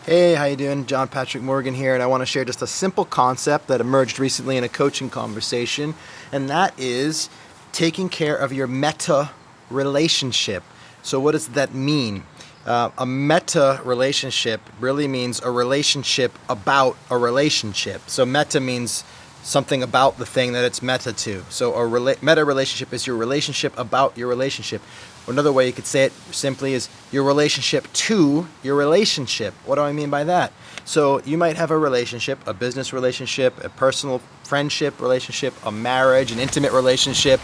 Hey, how you doing? John Patrick Morgan here, and I want to share just a simple concept that emerged recently in a coaching conversation, and that is taking care of your meta relationship. So what does that mean? A meta relationship really means a relationship about a relationship. So meta means something about the thing that it's meta to. So a meta relationship is your relationship about your relationship. Or another way you could say it simply is your relationship to your relationship. What do I mean by that? So you might have a relationship, a business relationship, a personal friendship relationship, a marriage, an intimate relationship.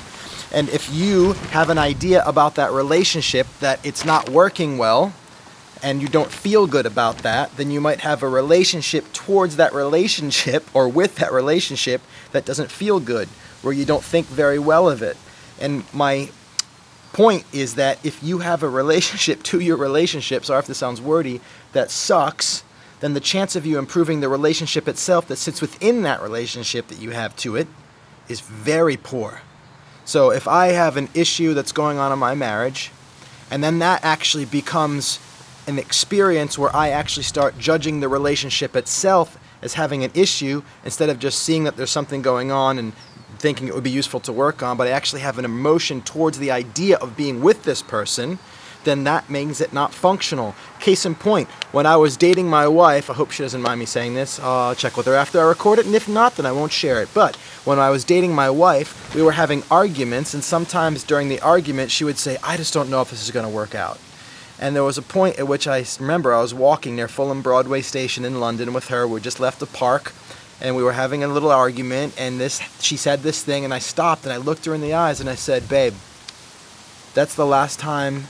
And if you have an idea about that relationship that it's not working well, and you don't feel good about that, then you might have a relationship towards that relationship or with that relationship that doesn't feel good, where you don't think very well of it. And my point is that if you have a relationship to your relationship, sorry if this sounds wordy, that sucks, then the chance of you improving the relationship itself that sits within that relationship that you have to it is very poor. So if I have an issue that's going on in my marriage, and then that actually becomes an experience where I actually start judging the relationship itself as having an issue instead of just seeing that there's something going on and thinking it would be useful to work on, but I actually have an emotion towards the idea of being with this person, then that makes it not functional. Case in point, when I was dating my wife, I hope she doesn't mind me saying this, I'll check with her after I record it, and if not, then I won't share it. But when I was dating my wife, we were having arguments, and sometimes during the argument, she would say, I just don't know if this is going to work out. And there was a point at which I remember I was walking near Fulham Broadway Station in London with her. We just left the park, and we were having a little argument, and she said this thing, and I stopped, and I looked her in the eyes, and I said, babe, that's the last time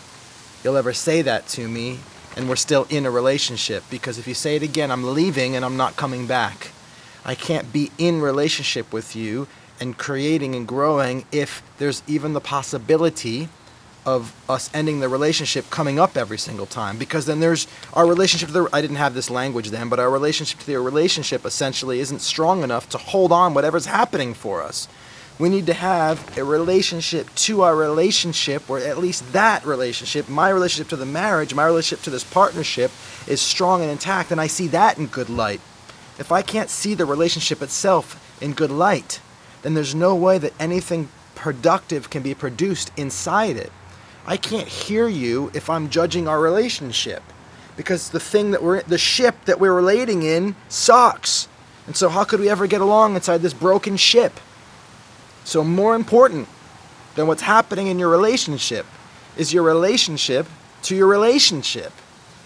you'll ever say that to me, and we're still in a relationship, because if you say it again, I'm leaving, and I'm not coming back. I can't be in relationship with you and creating and growing if there's even the possibility of us ending the relationship coming up every single time, because then there's our relationship to I didn't have this language then, but our relationship to the relationship essentially isn't strong enough to hold on whatever's happening for us. We need to have a relationship to our relationship, or at least that relationship, my relationship to the marriage, my relationship to this partnership is strong and intact, and I see that in good light. If I can't see the relationship itself in good light, then there's no way that anything productive can be produced inside it. I can't hear you if I'm judging our relationship, because the ship that we're relating in sucks. And so how could we ever get along inside this broken ship? So more important than what's happening in your relationship is your relationship to your relationship.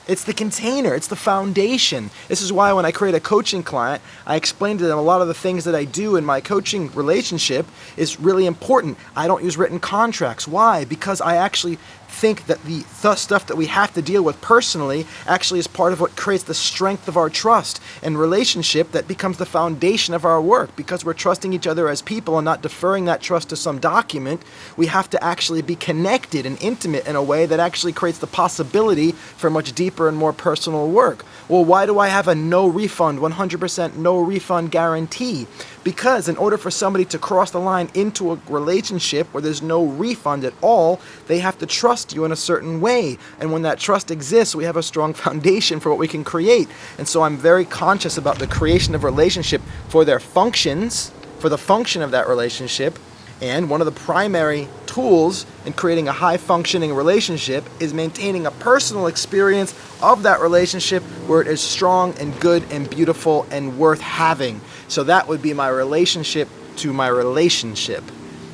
It's the container, it's the foundation. This is why when I create a coaching client, I explain to them a lot of the things that I do in my coaching relationship is really important. I don't use written contracts. Why? Because I actually think that the stuff that we have to deal with personally actually is part of what creates the strength of our trust and relationship that becomes the foundation of our work. Because we're trusting each other as people and not deferring that trust to some document, we have to actually be connected and intimate in a way that actually creates the possibility for much deeper and more personal work. Well, why do I have a no refund, 100% no refund guarantee? Because in order for somebody to cross the line into a relationship where there's no refund at all, they have to trust you in a certain way. And when that trust exists, we have a strong foundation for what we can create. And so I'm very conscious about the creation of relationship for their functions, for the function of that relationship. And one of the primary tools in creating a high-functioning relationship is maintaining a personal experience of that relationship where it is strong and good and beautiful and worth having. So that would be my relationship to my relationship.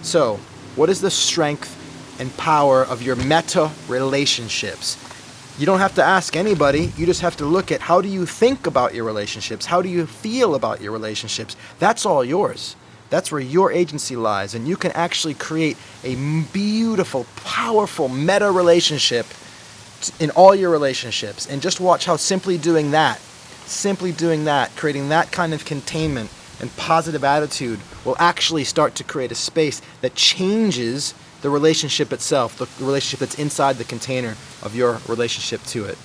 So, what is the strength and power of your meta relationships? You don't have to ask anybody. You just have to look at how do you think about your relationships? How do you feel about your relationships? That's all yours. That's where your agency lies, and you can actually create a beautiful, powerful meta relationship in all your relationships. And just watch how simply doing that, creating that kind of containment and positive attitude will actually start to create a space that changes the relationship itself, the relationship that's inside the container of your relationship to it.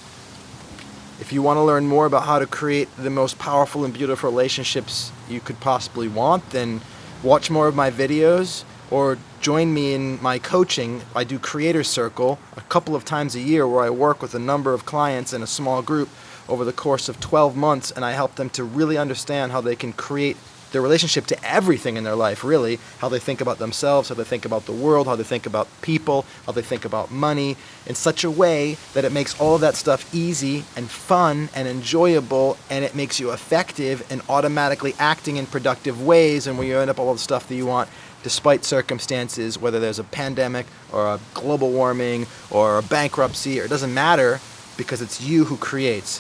If you want to learn more about how to create the most powerful and beautiful relationships you could possibly want, then watch more of my videos, or join me in my coaching. I do Creator Circle a couple of times a year where I work with a number of clients in a small group over the course of 12 months, and I help them to really understand how they can create their relationship to everything in their life, really, how they think about themselves, how they think about the world, how they think about people, how they think about money, in such a way that it makes all of that stuff easy and fun and enjoyable, and it makes you effective and automatically acting in productive ways, and where you end up all the stuff that you want despite circumstances, whether there's a pandemic or a global warming or a bankruptcy, it doesn't matter, because it's you who creates.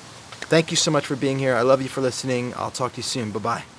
Thank you so much for being here. I love you for listening. I'll talk to you soon. Bye-bye.